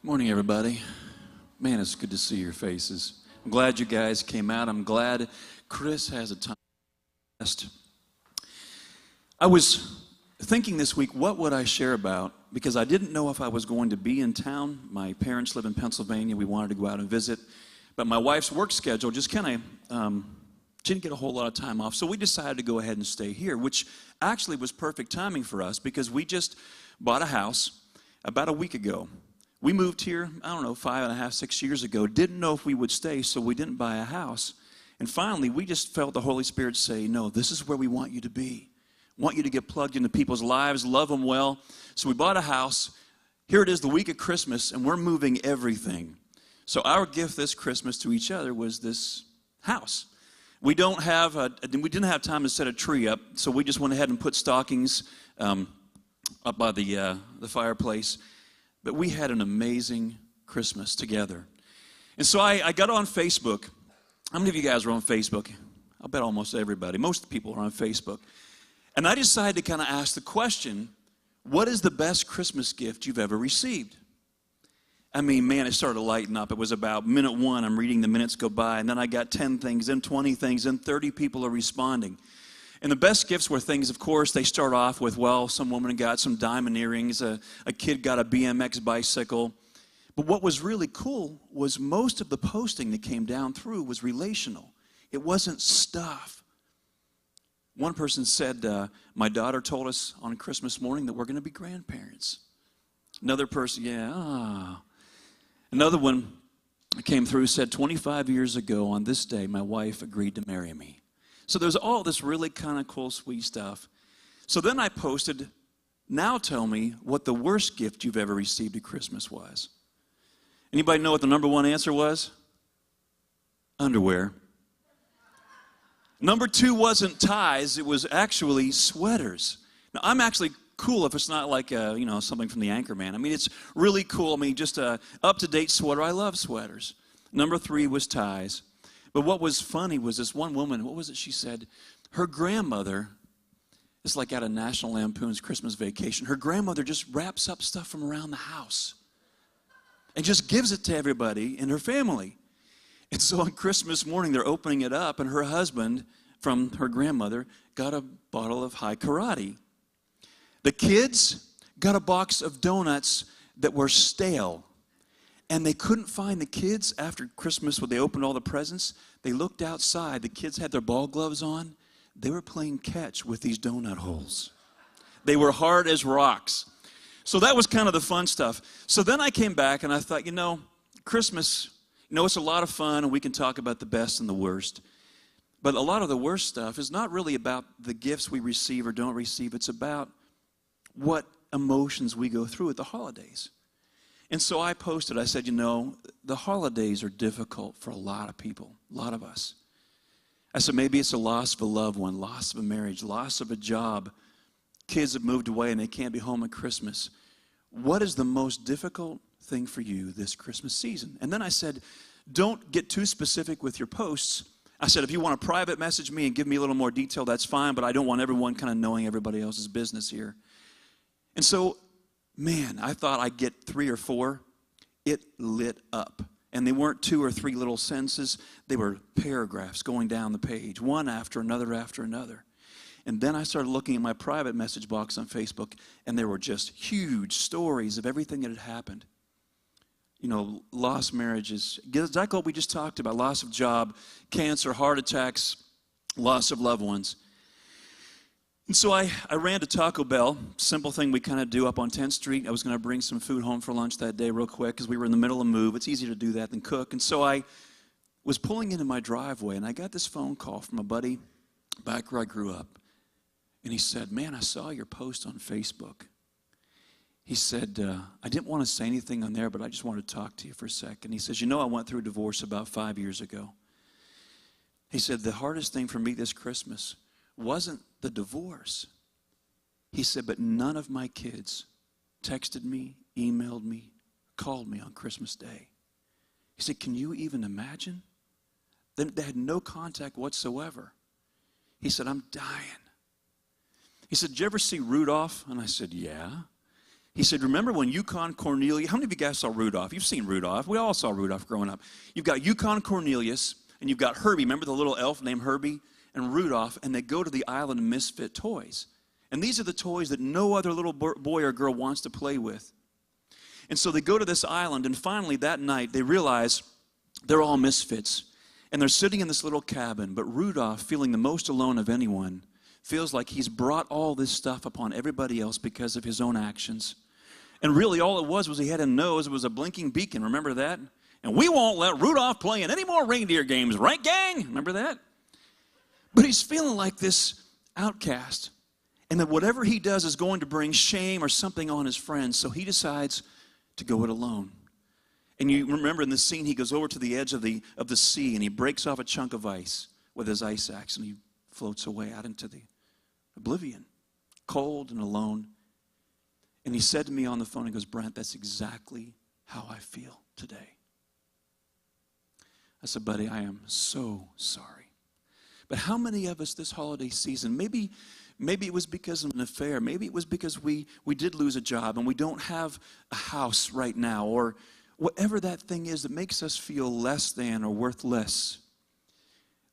Morning, everybody. Man, it's good to see your faces. I'm glad you guys came out. I'm glad Chris has a time. I was thinking this week, what would I share about? Because I didn't know if I was going to be in town. My parents live in Pennsylvania. We wanted to go out and visit. But my wife's work schedule just kind of didn't get a whole lot of time off. So we decided to go ahead and stay here, which actually was perfect timing for us because we just bought a house about a week ago. We moved here, 5.5, 6 years ago. Didn't know if we would stay, so we didn't buy a house. And finally, we just felt the Holy Spirit say, no, this is where we want you to be. Want you to get plugged into people's lives, love them well. So we bought a house. Here it is, the week of Christmas, and we're moving everything. So our gift this Christmas to each other was this house. We didn't have time to set a tree up, so we just went ahead and put stockings up by the fireplace. But we had an amazing Christmas together. And so I got on Facebook. How many of you guys are on Facebook? I'll bet almost everybody. Most people are on Facebook. And I decided to kind of ask the question, what is the best Christmas gift you've ever received? I mean, man, it started to lighten up. It was about minute 1. I'm reading the minutes go by. And then I got 10 things, then 20 things, then 30 people are responding. And the best gifts were things, of course, they start off with, well, some woman got some diamond earrings, a kid got a BMX bicycle. But what was really cool was most of the posting that came down through was relational. It wasn't stuff. One person said, my daughter told us on Christmas morning that we're going to be grandparents. Another person, Another one came through, said, 25 years ago on this day, my wife agreed to marry me. So there's all this really kind of cool, sweet stuff. So then I posted, now tell me what the worst gift you've ever received at Christmas was. Anybody know what the number 1 answer was? Underwear. Number 2 wasn't ties, it was actually sweaters. Now, I'm actually cool if it's not like, something from the Anchorman. I mean, it's really cool. I mean, just a up-to-date sweater. I love sweaters. Number 3 was ties. But what was funny was this one woman, what was it she said? Her grandmother, it's like out of National Lampoon's Christmas Vacation, her grandmother just wraps up stuff from around the house and just gives it to everybody in her family. And so on Christmas morning, they're opening it up, and her husband, from her grandmother, got a bottle of High Karate. The kids got a box of donuts that were stale. And they couldn't find the kids after Christmas when they opened all the presents. They looked outside. The kids had their ball gloves on. They were playing catch with these donut holes. They were hard as rocks. So that was kind of the fun stuff. So then I came back and I thought, Christmas, it's a lot of fun and we can talk about the best and the worst. But a lot of the worst stuff is not really about the gifts we receive or don't receive. It's about what emotions we go through at the holidays. And so I posted, I said, the holidays are difficult for a lot of people, a lot of us. I said, maybe it's a loss of a loved one, loss of a marriage, loss of a job. Kids have moved away and they can't be home at Christmas. What is the most difficult thing for you this Christmas season? And then I said, don't get too specific with your posts. I said, if you want to private message me and give me a little more detail, that's fine, but I don't want everyone kind of knowing everybody else's business here. And so, man, I thought I'd get 3 or 4. It lit up. And they weren't 2 or 3 little sentences. They were paragraphs going down the page, one after another after another. And then I started looking at my private message box on Facebook, and there were just huge stories of everything that had happened. Lost marriages, like what we just talked about, loss of job, cancer, heart attacks, loss of loved ones. And so I ran to Taco Bell, simple thing we kind of do up on 10th Street. I was going to bring some food home for lunch that day real quick because we were in the middle of a move. It's easier to do that than cook. And so I was pulling into my driveway, and I got this phone call from a buddy back where I grew up. And he said, man, I saw your post on Facebook. He said, I didn't want to say anything on there, but I just wanted to talk to you for a second. He says, I went through a divorce about 5 years ago. He said, the hardest thing for me this Christmas wasn't the divorce. He said, but none of my kids texted me, emailed me, called me on Christmas Day. He said, can you even imagine? They had no contact whatsoever. He said, I'm dying. He said, did you ever see Rudolph? And I said, yeah. He said, remember when Yukon Cornelius, how many of you guys saw Rudolph? You've seen Rudolph. We all saw Rudolph growing up. You've got Yukon Cornelius, and you've got Herbie. Remember the little elf named Herbie? And Rudolph, and they go to the island of misfit toys. And these are the toys that no other little boy or girl wants to play with. And so they go to this island, and finally that night they realize they're all misfits. And they're sitting in this little cabin, but Rudolph, feeling the most alone of anyone, feels like he's brought all this stuff upon everybody else because of his own actions. And really all it was he had a nose. It was a blinking beacon. Remember that? And we won't let Rudolph play in any more reindeer games, right, gang? Remember that? But he's feeling like this outcast. And that whatever he does is going to bring shame or something on his friends. So he decides to go it alone. And you remember in the scene, he goes over to the edge of the sea and he breaks off a chunk of ice with his ice axe and he floats away out into the oblivion, cold and alone. And he said to me on the phone, he goes, Brent, that's exactly how I feel today. I said, buddy, I am so sorry. But how many of us this holiday season, maybe it was because of an affair, maybe it was because we did lose a job and we don't have a house right now, or whatever that thing is that makes us feel less than or worth less.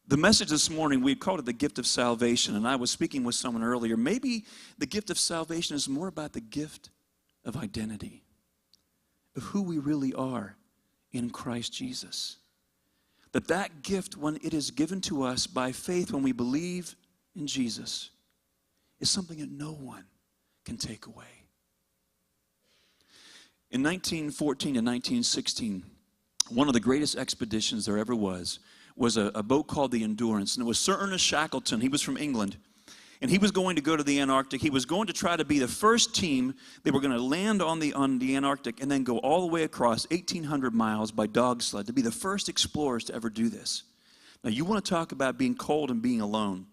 The message this morning, we called it the gift of salvation, and I was speaking with someone earlier. Maybe the gift of salvation is more about the gift of identity, of who we really are in Christ Jesus. That gift, when it is given to us by faith, when we believe in Jesus, is something that no one can take away. In 1914 and 1916, one of the greatest expeditions there ever was a boat called the Endurance. And it was Sir Ernest Shackleton. He was from England. And he was going to go to the Antarctic. He was going to try to be the first team. They were going to land on the Antarctic and then go all the way across 1,800 miles by dog sled to be the first explorers to ever do this. Now, you want to talk about being cold and being alone.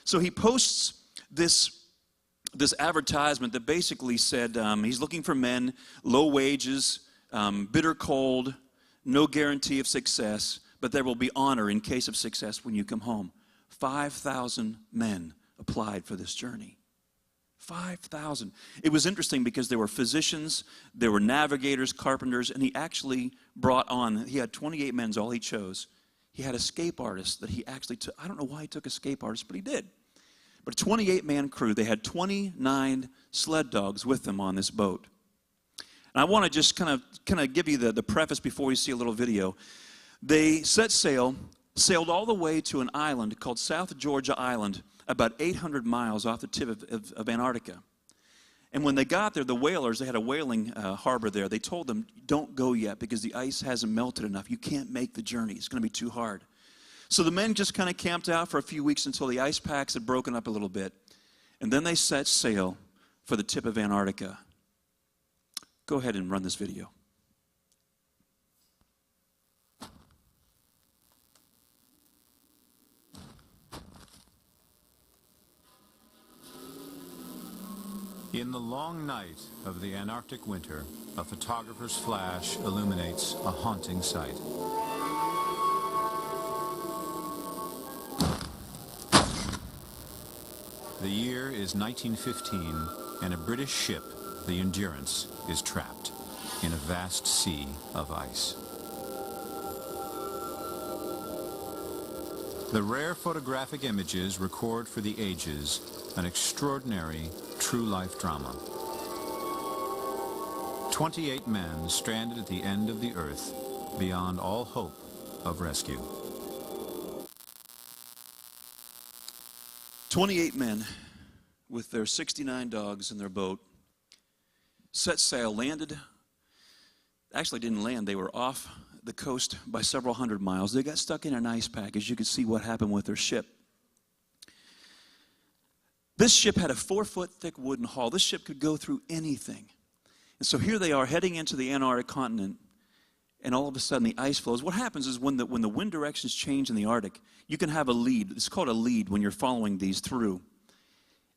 So he posts this advertisement that basically said he's looking for men, low wages, bitter cold, no guarantee of success, but there will be honor in case of success when you come home. 5,000 men applied for this journey. 5,000. It was interesting because there were physicians, there were navigators, carpenters, and he actually brought on, he had 28 men, all he chose. He had escape artists that he actually took. I don't know why he took escape artists, but he did. But a 28-man crew, they had 29 sled dogs with them on this boat. And I want to just kind of give you the preface before you see a little video. They set sail, sailed all the way to an island called South Georgia Island, about 800 miles off the tip of Antarctica. And when they got there, the whalers, they had a whaling harbor there, they told them, don't go yet because the ice hasn't melted enough. You can't make the journey. It's going to be too hard. So the men just kind of camped out for a few weeks until the ice packs had broken up a little bit. And then they set sail for the tip of Antarctica. Go ahead and run this video. In the long night of the Antarctic winter, a photographer's flash illuminates a haunting sight. The year is 1915, and a British ship, the Endurance, is trapped in a vast sea of ice. The rare photographic images record for the ages an extraordinary true-life drama. 28 men stranded at the end of the earth, beyond all hope of rescue. 28 men with their 69 dogs in their boat set sail, landed, actually didn't land, they were off the coast by several hundred miles. They got stuck in an ice pack, as you could see what happened with their ship. This ship had a 4-foot thick wooden hull. This ship could go through anything. And so here they are heading into the Antarctic continent, and all of a sudden the ice flows. What happens is when the wind directions change in the Arctic, you can have a lead. It's called a lead when you're following these through.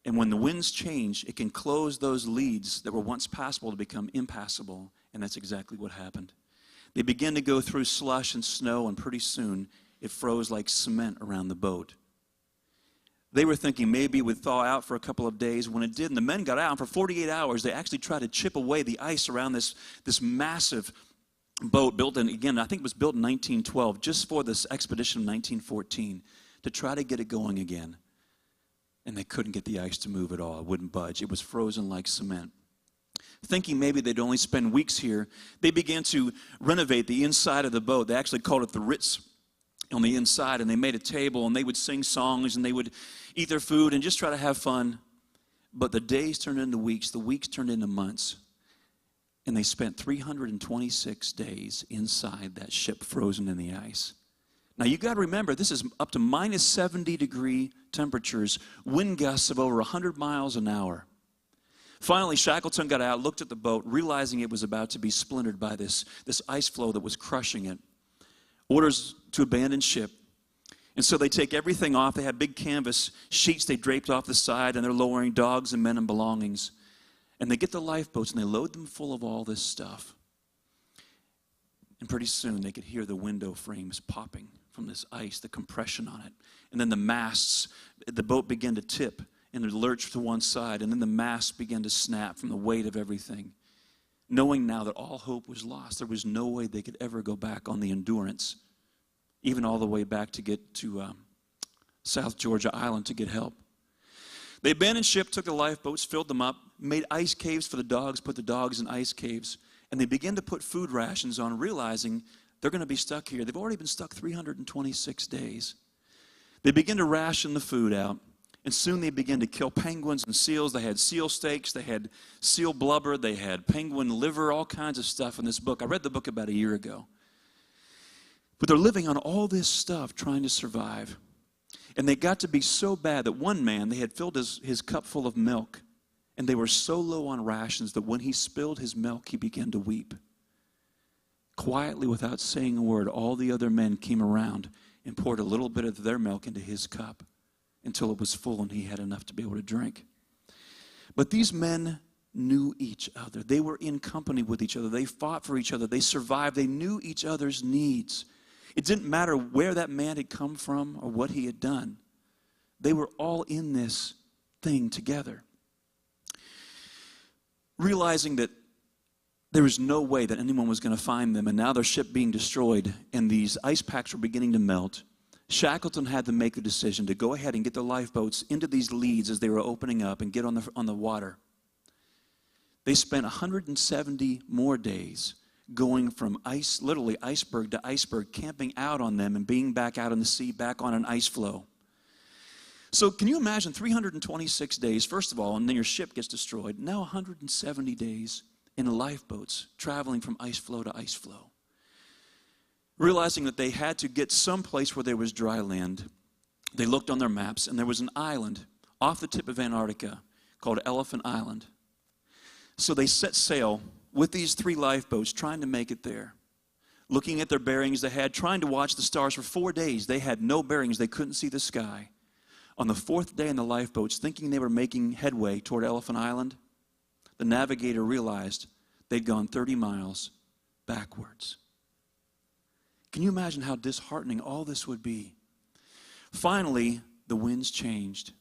And when the winds change, it can close those leads that were once passable to become impassable, and that's exactly what happened. They began to go through slush and snow, and pretty soon it froze like cement around the boat. They were thinking maybe it would thaw out for a couple of days. When it did, and the men got out, and for 48 hours, they actually tried to chip away the ice around this massive boat built in, again, I think it was built in 1912, just for this expedition of 1914, to try to get it going again. And they couldn't get the ice to move at all. It wouldn't budge. It was frozen like cement. Thinking maybe they'd only spend weeks here, they began to renovate the inside of the boat. They actually called it the Ritz on the inside, and they made a table, and they would sing songs, and they would eat their food and just try to have fun. But the days turned into weeks. The weeks turned into months. And they spent 326 days inside that ship frozen in the ice. Now, you got to remember, this is up to minus 70-degree temperatures, wind gusts of over 100 miles an hour. Finally, Shackleton got out, looked at the boat, realizing it was about to be splintered by this ice floe that was crushing it. Orders to abandon ship. And so they take everything off. They have big canvas sheets they draped off the side, and they're lowering dogs and men and belongings. And they get the lifeboats, and they load them full of all this stuff. And pretty soon, they could hear the window frames popping from this ice, the compression on it. And then the masts, the boat began to tip and to lurch to one side. And then the masts began to snap from the weight of everything. Knowing now that all hope was lost, there was no way they could ever go back on the Endurance, even all the way back to get to South Georgia Island to get help. They abandoned ship, took the lifeboats, filled them up, made ice caves for the dogs, put the dogs in ice caves, and they began to put food rations on, realizing they're going to be stuck here. They've already been stuck 326 days. They began to ration the food out, and soon they began to kill penguins and seals. They had seal steaks, they had seal blubber, they had penguin liver, all kinds of stuff in this book. I read the book about a year ago. But they're living on all this stuff, trying to survive. And they got to be so bad that one man, they had filled his cup full of milk, and they were so low on rations that when he spilled his milk, he began to weep. Quietly, without saying a word, all the other men came around and poured a little bit of their milk into his cup until it was full and he had enough to be able to drink. But these men knew each other. They were in company with each other. They fought for each other. They survived. They knew each other's needs. It didn't matter where that man had come from or what he had done. They were all in this thing together. Realizing that there was no way that anyone was going to find them, and now their ship being destroyed, and these ice packs were beginning to melt, Shackleton had to make the decision to go ahead and get the lifeboats into these leads as they were opening up and get on the water. They spent 170 more days going from ice, literally iceberg to iceberg, camping out on them and being back out in the sea, back on an ice floe. So can you imagine 326 days, first of all, and then your ship gets destroyed. Now 170 days in lifeboats traveling from ice floe to ice floe. Realizing that they had to get someplace where there was dry land, they looked on their maps, and there was an island off the tip of Antarctica called Elephant Island. So they set sail with these 3 lifeboats, trying to make it there. Looking at their bearings they had, trying to watch the stars for 4 days. They had no bearings. They couldn't see the sky. On the 4th day in the lifeboats, thinking they were making headway toward Elephant Island, the navigator realized they'd gone 30 miles backwards. Can you imagine how disheartening all this would be? Finally, the winds changed,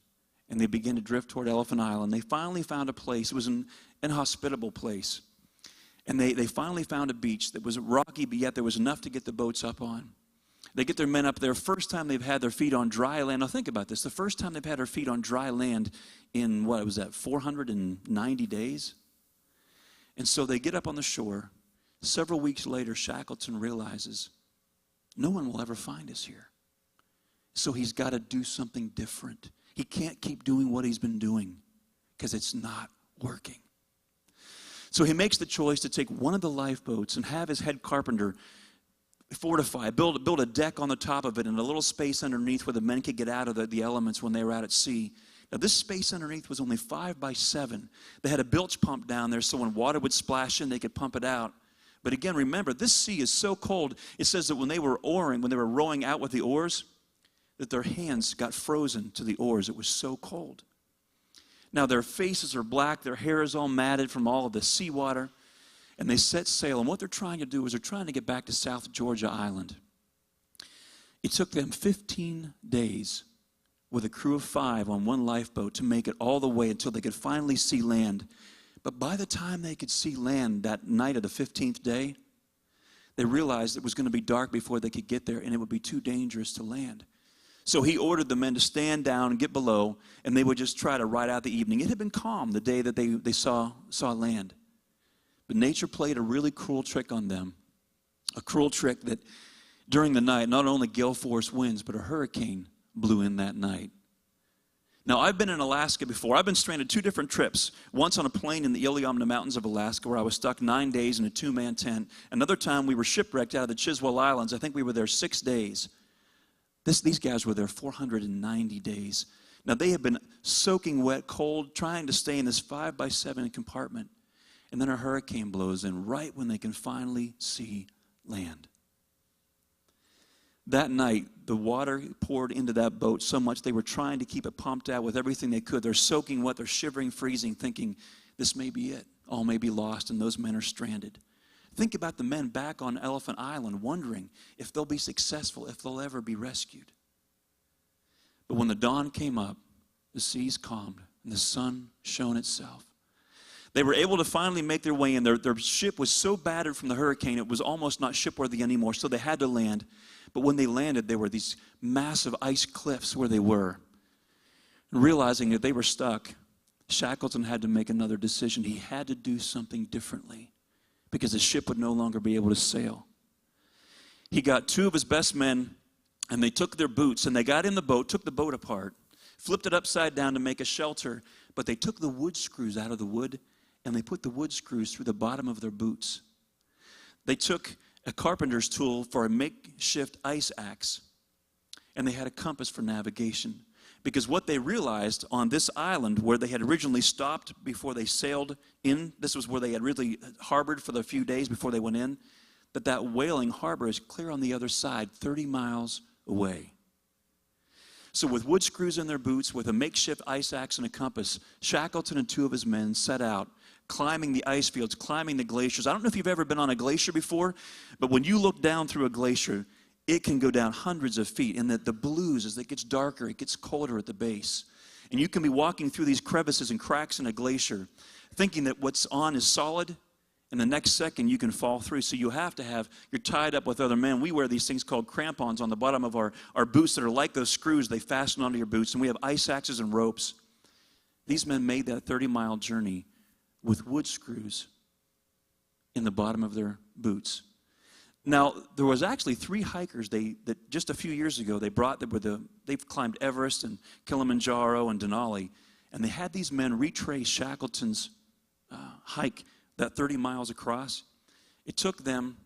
and they began to drift toward Elephant Island. They finally found a place. It was an inhospitable place. And they finally found a beach that was rocky, but yet there was enough to get the boats up on. They get their men up there. First time they've had their feet on dry land. Now think about this. The first time they've had their feet on dry land in, 490 days? And so they get up on the shore. Several weeks later, Shackleton realizes, no one will ever find us here. So he's got to do something different. He can't keep doing what he's been doing because it's not working. So he makes the choice to take one of the lifeboats and have his head carpenter fortify, build a deck on the top of it and a little space underneath where the men could get out of the elements when they were out at sea. Now this space underneath was only 5 by 7. They had a bilge pump down there so when water would splash in, they could pump it out. But again, remember, this sea is so cold, it says that when they were oaring, when they were rowing out with the oars, that their hands got frozen to the oars. It was so cold. Now their faces are black, their hair is all matted from all of the seawater, and they set sail. And what they're trying to do is they're trying to get back to South Georgia Island. It took them 15 days with a crew of 5 on one lifeboat to make it all the way until they could finally see land. But by the time they could see land that night of the 15th day, they realized it was going to be dark before they could get there, and it would be too dangerous to land. So he ordered the men to stand down and get below, and they would just try to ride out the evening. It had been calm the day that they saw land. But nature played a really cruel trick on them, a cruel trick that during the night, not only gale force winds, but a hurricane blew in that night. Now, I've been in Alaska before. I've been stranded 2 different trips. Once on a plane in the Iliamna Mountains of Alaska where I was stuck 9 days in a 2-man tent. Another time we were shipwrecked out of the Chiswell Islands. I think we were there 6 days. These guys were there 490 days. Now, they have been soaking wet, cold, trying to stay in this 5x7 compartment. And then a hurricane blows in right when they can finally see land. That night, the water poured into that boat so much they were trying to keep it pumped out with everything they could. They're soaking wet, they're shivering, freezing, thinking, this may be it. All may be lost, and those men are stranded. Think about the men back on Elephant Island wondering if they'll be successful, if they'll ever be rescued. But when the dawn came up, the seas calmed, and the sun shone itself. They were able to finally make their way in. Their ship was so battered from the hurricane, it was almost not shipworthy anymore, so they had to land. But when they landed, there were these massive ice cliffs where they were. And realizing that they were stuck, Shackleton had to make another decision. He had to do something differently because the ship would no longer be able to sail. He got 2 of his best men, and they took their boots, and they got in the boat, took the boat apart, flipped it upside down to make a shelter, but they took the wood screws out of the wood, and they put the wood screws through the bottom of their boots. They took a carpenter's tool for a makeshift ice axe, and they had a compass for navigation. Because what they realized on this island where they had originally stopped before they sailed in, this was where they had really harbored for the few days before they went in, that whaling harbor is clear on the other side, 30 miles away. So with wood screws in their boots, with a makeshift ice axe and a compass, Shackleton and 2 of his men set out, climbing the ice fields, climbing the glaciers. I don't know if you've ever been on a glacier before, but when you look down through a glacier, it can go down hundreds of feet. And the blues, as it gets darker, it gets colder at the base. And you can be walking through these crevices and cracks in a glacier, thinking that what's on is solid, and the next second you can fall through. So you have to you're tied up with other men. We wear these things called crampons on the bottom of our boots that are like those screws. They fasten onto your boots, and we have ice axes and ropes. These men made that 30-mile journey with wood screws in the bottom of their boots. Now, there was actually 3 hikers that just a few years ago they brought they've climbed Everest and Kilimanjaro and Denali, and they had these men retrace Shackleton's hike, that 30 miles across. It took them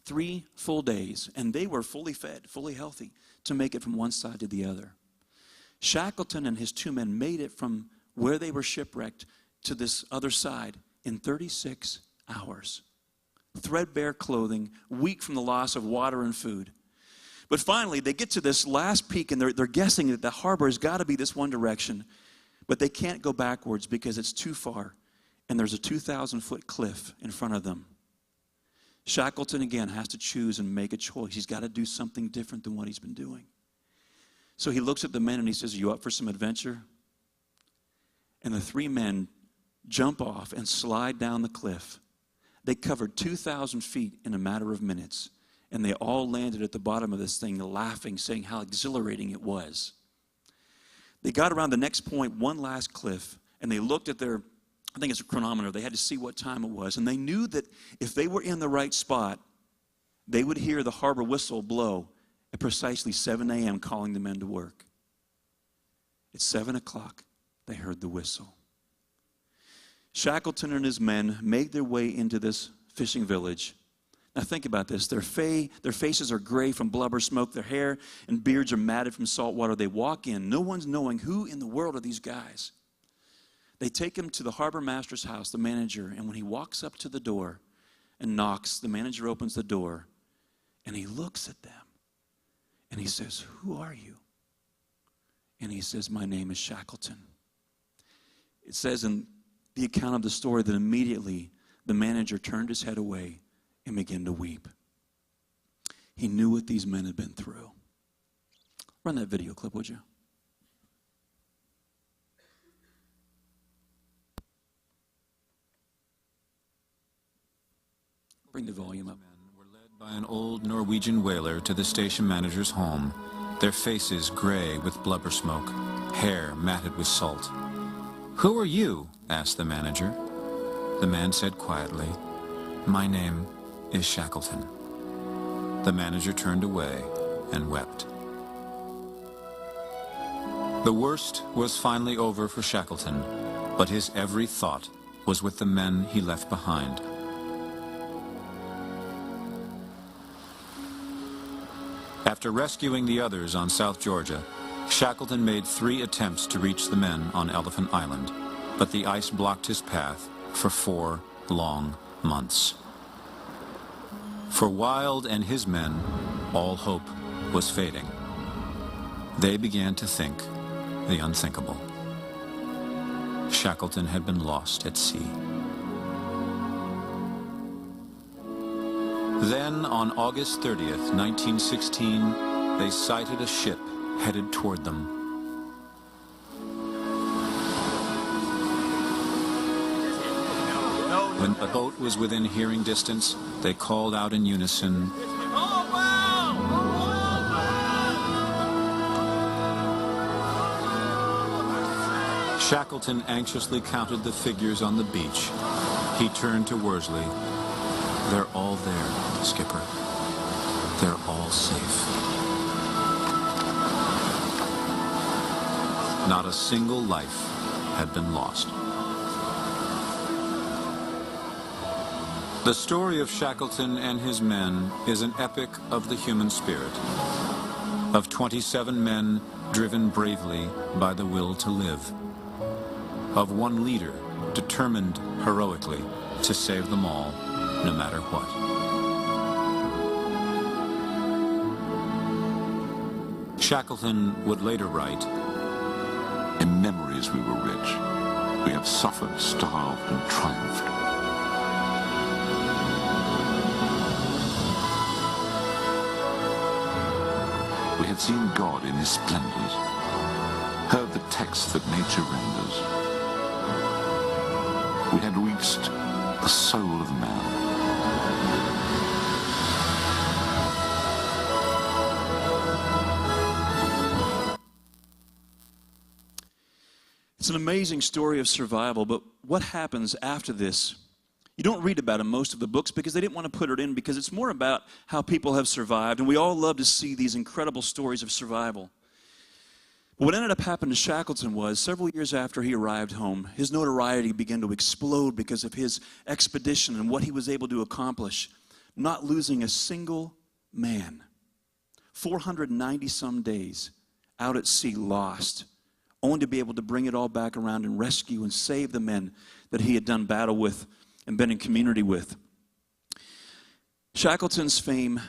3 full days, and they were fully fed, fully healthy, to make it from one side to the other. Shackleton and his 2 men made it from where they were shipwrecked to this other side in 36 hours. Threadbare clothing, weak from the loss of water and food. But finally, they get to this last peak, and they're guessing that the harbor has got to be this one direction, but they can't go backwards because it's too far, and there's a 2,000-foot cliff in front of them. Shackleton, again, has to choose and make a choice. He's got to do something different than what he's been doing. So he looks at the men, and he says, "Are you up for some adventure?" And the 3 men jump off and slide down the cliff. They covered 2,000 feet in a matter of minutes, and they all landed at the bottom of this thing laughing, saying how exhilarating it was. They got around the next point, one last cliff, and they looked at their, I think it's a chronometer, they had to see what time it was, and they knew that if they were in the right spot, they would hear the harbor whistle blow at precisely 7 a.m. calling the men to work. At 7 o'clock, they heard the whistle. Shackleton and his men made their way into this fishing village. Now think about this. Their faces are gray from blubber smoke. Their hair and beards are matted from salt water. They walk in. No one's knowing who in the world are these guys. They take him to the harbor master's house, the manager, and when he walks up to the door and knocks, the manager opens the door, and he looks at them, and he says, "Who are you?" And he says, "My name is Shackleton." It says in the account of the story that immediately the manager turned his head away and began to weep. He knew what these men had been through. Run that video clip, would you? Bring the volume up. Men were led by an old Norwegian whaler to the station manager's home, their faces gray with blubber smoke, hair matted with salt. "Who are you?" asked the manager. The man said quietly, "My name is Shackleton." The manager turned away and wept. The worst was finally over for Shackleton, but his every thought was with the men he left behind. After rescuing the others on South Georgia, Shackleton made 3 attempts to reach the men on Elephant Island, but the ice blocked his path for 4 long months. For Wild and his men, all hope was fading. They began to think the unthinkable. Shackleton had been lost at sea. Then, on August 30th, 1916, they sighted a ship headed toward them. When the boat was within hearing distance, they called out in unison, Shackleton anxiously counted the figures on the beach. He turned to Worsley. "They're all there, Skipper. They're all safe." Not a single life had been lost. The story of Shackleton and his men is an epic of the human spirit, of 27 men driven bravely by the will to live, of one leader determined heroically to save them all, no matter what. Shackleton would later write, "In memories we were rich. We have suffered, starved, and triumphed. We had seen God in his splendors, heard the texts that nature renders. We had reached the soul of man. It's an amazing story of survival, but what happens after this? You don't read about it in most of the books because they didn't want to put it in, because it's more about how people have survived, and we all love to see these incredible stories of survival. But what ended up happening to Shackleton was, several years after he arrived home, his notoriety began to explode because of his expedition and what he was able to accomplish, not losing a single man. 490-some days out at sea lost, only to be able to bring it all back around and rescue and save the men that he had done battle with and been in community with. Shackleton's fame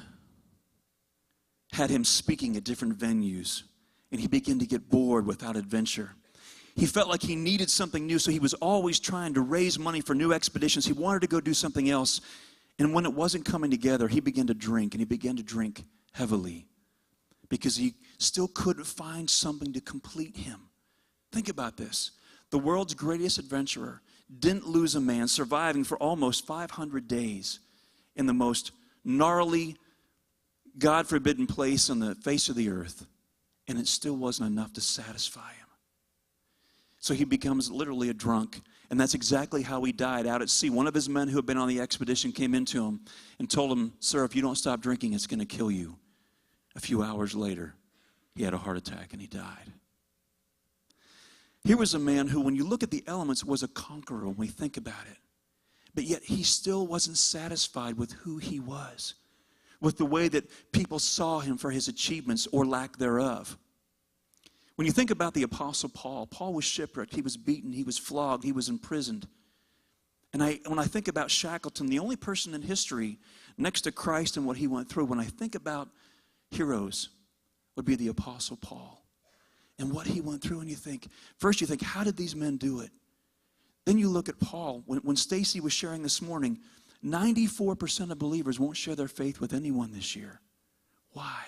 had him speaking at different venues, and he began to get bored without adventure. He felt like he needed something new, so he was always trying to raise money for new expeditions. He wanted to go do something else, and when it wasn't coming together, he began to drink, and he began to drink heavily because he still couldn't find something to complete him. Think about this. The world's greatest adventurer didn't lose a man, surviving for almost 500 days in the most gnarly, God-forbidden place on the face of the earth, and it still wasn't enough to satisfy him. So he becomes literally a drunk, and that's exactly how he died out at sea. One of his men who had been on the expedition came into him and told him, "Sir, if you don't stop drinking, it's going to kill you." A few hours later, he had a heart attack and he died. Here was a man who, when you look at the elements, was a conqueror when we think about it. But yet he still wasn't satisfied with who he was, with the way that people saw him for his achievements or lack thereof. When you think about the Apostle Paul, Paul was shipwrecked, he was beaten, he was flogged, he was imprisoned. And when I think about Shackleton, the only person in history next to Christ and what he went through, when I think about heroes, would be the Apostle Paul. And what he went through, and you think, first you think, how did these men do it? Then you look at Paul. When Stacy was sharing this morning, 94% of believers won't share their faith with anyone this year. Why?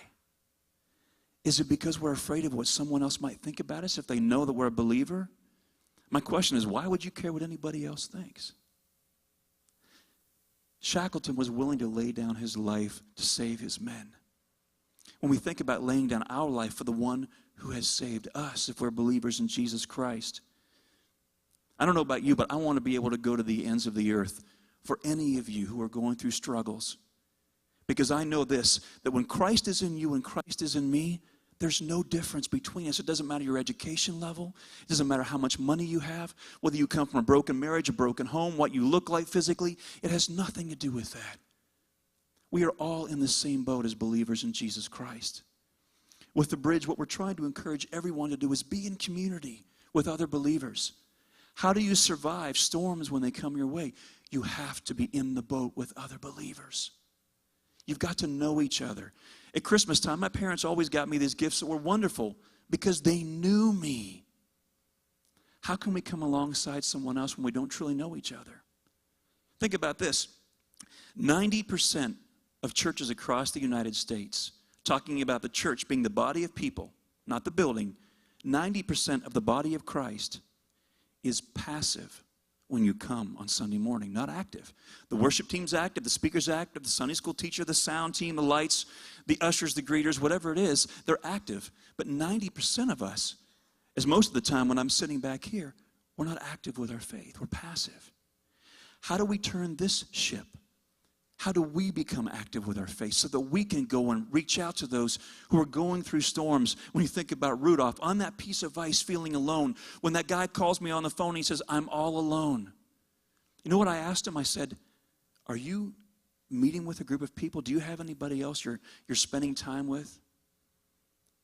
Is it because we're afraid of what someone else might think about us if they know that we're a believer? My question is, why would you care what anybody else thinks? Shackleton was willing to lay down his life to save his men. When we think about laying down our life for the one who has saved us, if we're believers in Jesus Christ, I don't know about you, but I want to be able to go to the ends of the earth for any of you who are going through struggles. Because I know this, that when Christ is in you and Christ is in me, there's no difference between us. It doesn't matter your education level. It doesn't matter how much money you have, whether you come from a broken marriage, a broken home, what you look like physically. It has nothing to do with that. We are all in the same boat as believers in Jesus Christ. With the bridge, what we're trying to encourage everyone to do is be in community with other believers. How do you survive storms when they come your way? You have to be in the boat with other believers. You've got to know each other. At Christmas time, my parents always got me these gifts that were wonderful because they knew me. How can we come alongside someone else when we don't truly know each other? Think about this. 90% of churches across the United States, talking about the church being the body of people, not the building, 90% of the body of Christ is passive when you come on Sunday morning, not active. The worship team's active, the speaker's active, the Sunday school teacher, the sound team, the lights, the ushers, the greeters, whatever it is, they're active. But 90% of us, as most of the time when I'm sitting back here, we're not active with our faith. We're passive. How do we turn this ship? How do we become active with our faith so that we can go and reach out to those who are going through storms? When you think about Rudolph, on that piece of ice feeling alone, when that guy calls me on the phone, he says, I'm all alone. You know what I asked him? I said, are you meeting with a group of people? Do you have anybody else you're spending time with?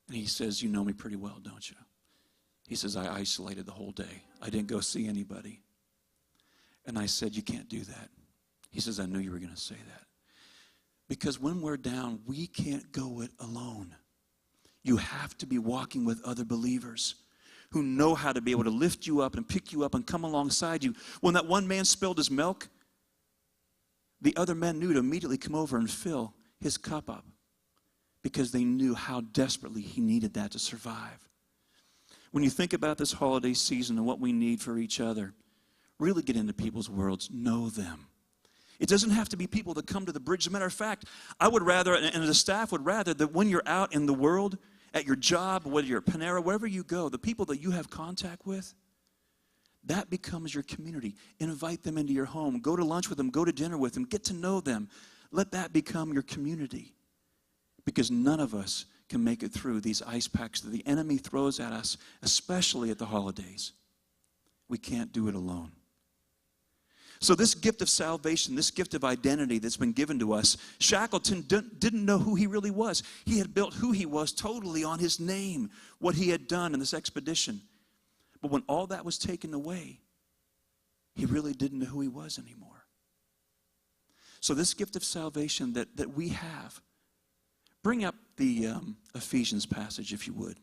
And he says, you know me pretty well, don't you? He says, I isolated the whole day. I didn't go see anybody. And I said, you can't do that. He says, I knew you were going to say that. Because when we're down, we can't go it alone. You have to be walking with other believers who know how to be able to lift you up and pick you up and come alongside you. When that one man spilled his milk, the other men knew to immediately come over and fill his cup up because they knew how desperately he needed that to survive. When you think about this holiday season and what we need for each other, really get into people's worlds, know them. It doesn't have to be people that come to the bridge. As a matter of fact, I would rather, and the staff would rather, that when you're out in the world, at your job, whether you're at Panera, wherever you go, the people that you have contact with, that becomes your community. Invite them into your home. Go to lunch with them. Go to dinner with them. Get to know them. Let that become your community. Because none of us can make it through these ice packs that the enemy throws at us, especially at the holidays. We can't do it alone. So this gift of salvation, this gift of identity that's been given to us, Shackleton didn't know who he really was. He had built who he was totally on his name, what he had done in this expedition. But when all that was taken away, he really didn't know who he was anymore. So this gift of salvation that we have, bring up the Ephesians passage if you would.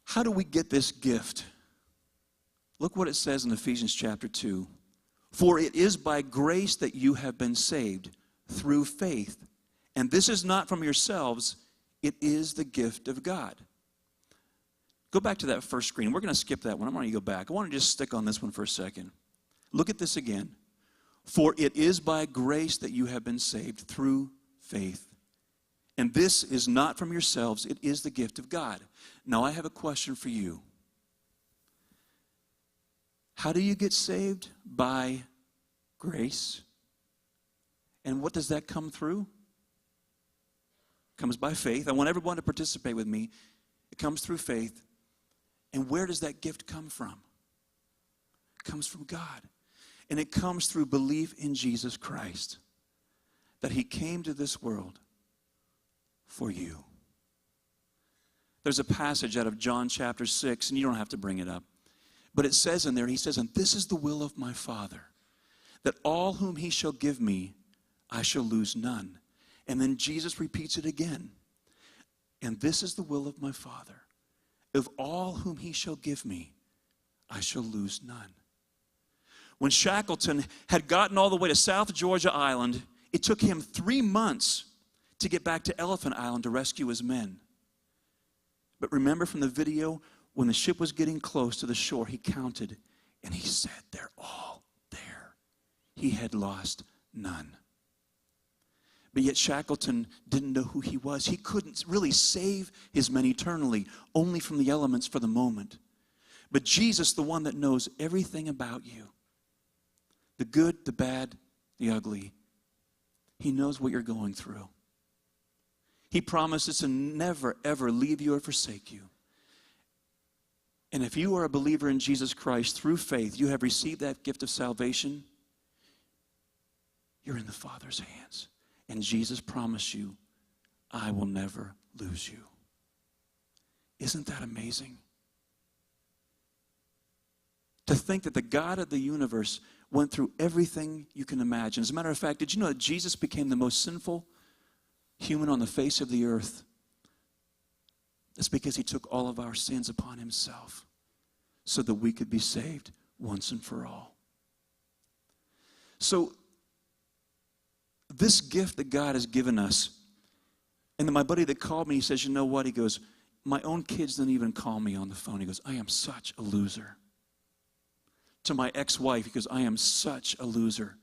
How do we get this gift? Look what it says in Ephesians chapter 2. For it is by grace that you have been saved through faith. And this is not from yourselves, it is the gift of God. Go back to that first screen. We're going to skip that one. I'm going to go back. I want to just stick on this one for a second. Look at this again. For it is by grace that you have been saved through faith. And this is not from yourselves, it is the gift of God. Now I have a question for you. How do you get saved? By grace. And what does that come through? It comes by faith. I want everyone to participate with me. It comes through faith. And where does that gift come from? It comes from God. And it comes through belief in Jesus Christ. That he came to this world for you. There's a passage out of John chapter 6, and you don't have to bring it up. But it says in there, he says, and this is the will of my Father, that all whom he shall give me, I shall lose none. And then Jesus repeats it again. And this is the will of my Father, of all whom he shall give me, I shall lose none. When Shackleton had gotten all the way to South Georgia Island, it took him 3 months to get back to Elephant Island to rescue his men. But remember from the video, when the ship was getting close to the shore, he counted and he said, they're all dead. he had lost none. But yet Shackleton didn't know who he was. He couldn't really save his men eternally, only from the elements for the moment. But Jesus, the one that knows everything about you, the good, the bad, the ugly, he knows what you're going through. He promises to never, ever leave you or forsake you. And if you are a believer in Jesus Christ through faith, you have received that gift of salvation, you're in the Father's hands. And Jesus promised you, I will never lose you. Isn't that amazing? To think that the God of the universe went through everything you can imagine. As a matter of fact, did you know that Jesus became the most sinful human on the face of the earth? That's because he took all of our sins upon himself so that we could be saved once and for all. So, this gift that God has given us, and then my buddy that called me, he says, you know what? He goes, my own kids didn't even call me on the phone. He goes, I am such a loser. To my ex-wife, he goes, I am such a loser.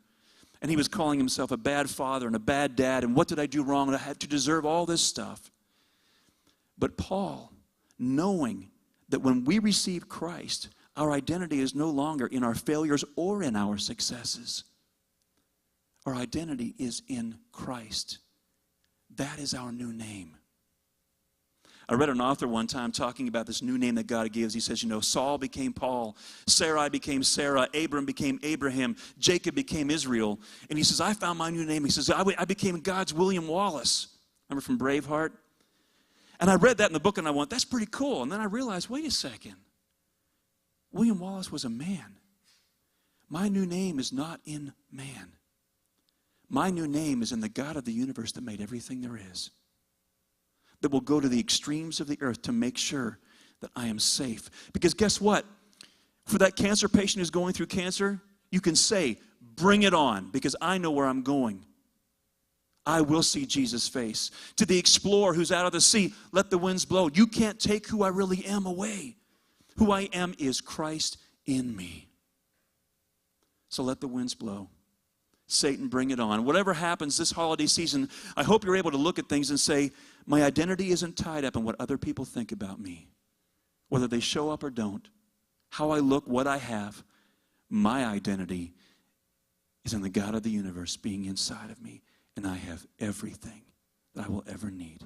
And he was calling himself a bad father and a bad dad, and what did I do wrong? And I had to deserve all this stuff. But Paul, knowing that when we receive Christ, our identity is no longer in our failures or in our successes. Our identity is in Christ. That is our new name. I read an author one time talking about this new name that God gives. He says, Saul became Paul, Sarai became Sarah, Abram became Abraham, Jacob became Israel. And he says, I found my new name. He says, I became God's William Wallace. Remember from Braveheart? And I read that in the book and I went, that's pretty cool. And then I realized, wait a second. William Wallace was a man. My new name is not in man. My new name is in the God of the universe that made everything there is. That will go to the extremes of the earth to make sure that I am safe. Because guess what? For that cancer patient who's going through cancer, you can say, bring it on, because I know where I'm going. I will see Jesus' face. To the explorer who's out of the sea, let the winds blow. You can't take who I really am away. Who I am is Christ in me. So let the winds blow. Satan, bring it on. Whatever happens this holiday season, I hope you're able to look at things and say, my identity isn't tied up in what other people think about me. Whether they show up or don't. How I look, what I have. My identity is in the God of the universe being inside of me. And I have everything that I will ever need.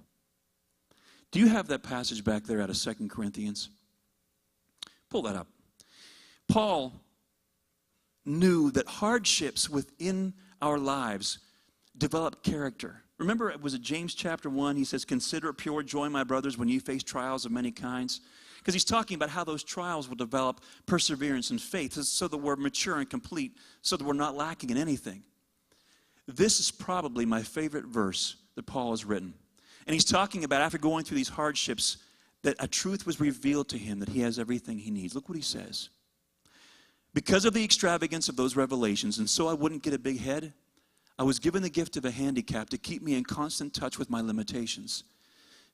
Do you have that passage back there out of 2 Corinthians? Pull that up. Paul knew that hardships within our lives develop character. Remember, it was James chapter 1. He says, consider it pure joy, my brothers, when you face trials of many kinds. Because he's talking about how those trials will develop perseverance and faith so that we're mature and complete, so that we're not lacking in anything. This is probably my favorite verse that Paul has written. And he's talking about, after going through these hardships, that a truth was revealed to him that he has everything he needs. Look what he says. Because of the extravagance of those revelations, and so I wouldn't get a big head, I was given the gift of a handicap to keep me in constant touch with my limitations.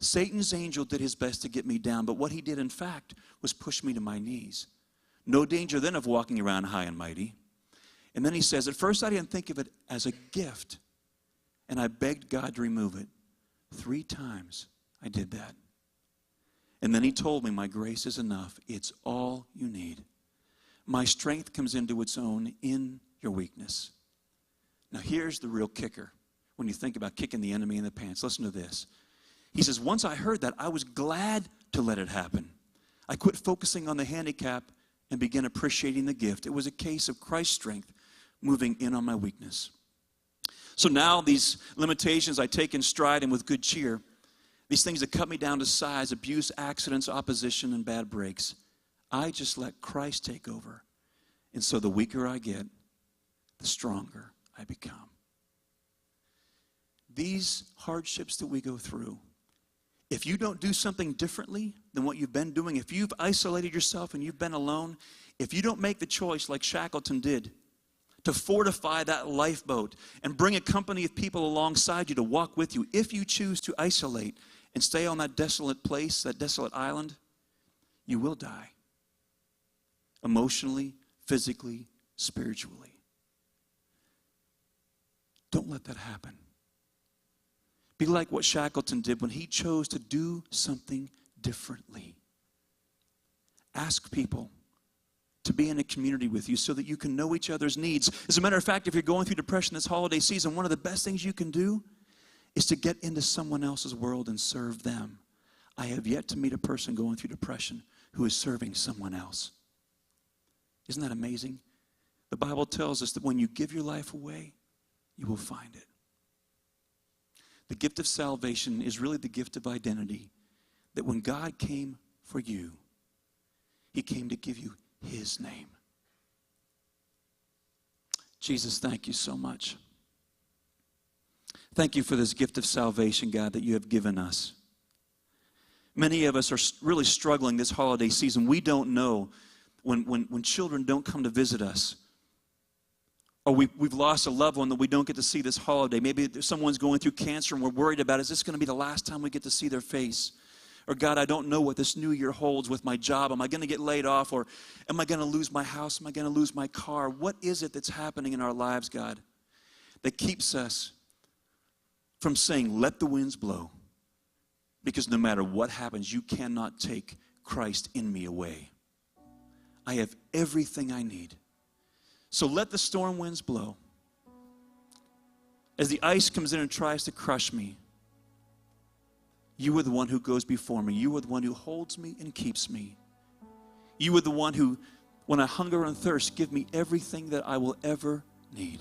Satan's angel did his best to get me down, but what he did, in fact, was push me to my knees. No danger then of walking around high and mighty. And then he says, at first I didn't think of it as a gift, and I begged God to remove it. 3 times I did that. And then he told me, my grace is enough. It's all you need. My strength comes into its own in your weakness. Now here's the real kicker when you think about kicking the enemy in the pants. Listen to this. He says, once I heard that, I was glad to let it happen. I quit focusing on the handicap and began appreciating the gift. It was a case of Christ's strength moving in on my weakness. So now these limitations I take in stride and with good cheer. These things that cut me down to size, abuse, accidents, opposition, and bad breaks. I just let Christ take over. And so the weaker I get, the stronger I become. These hardships that we go through, if you don't do something differently than what you've been doing, if you've isolated yourself and you've been alone, if you don't make the choice like Shackleton did to fortify that lifeboat and bring a company of people alongside you to walk with you, if you choose to isolate and stay on that desolate place, that desolate island, you will die. Emotionally, physically, spiritually. Don't let that happen. Be like what Shackleton did when he chose to do something differently. Ask people to be in a community with you so that you can know each other's needs. As a matter of fact, if you're going through depression this holiday season, one of the best things you can do is to get into someone else's world and serve them. I have yet to meet a person going through depression who is serving someone else. Isn't that amazing? The Bible tells us that when you give your life away, you will find it. The gift of salvation is really the gift of identity. That when God came for you, he came to give you his name. Jesus, thank you so much. Thank you for this gift of salvation, God, that you have given us. Many of us are really struggling this holiday season. We don't know when children don't come to visit us, or we've lost a loved one that we don't get to see this holiday. Maybe someone's going through cancer and we're worried about, is this going to be the last time we get to see their face? Or God, I don't know what this new year holds with my job. Am I going to get laid off? Or am I going to lose my house? Am I going to lose my car? What is it that's happening in our lives, God, that keeps us from saying, let the winds blow? Because no matter what happens, you cannot take Christ in me away. I have everything I need. So let the storm winds blow. As the ice comes in and tries to crush me, you are the one who goes before me. You are the one who holds me and keeps me. You are the one who, when I hunger and thirst, give me everything that I will ever need.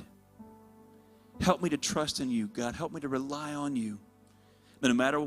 Help me to trust in you, God. Help me to rely on you. That no matter what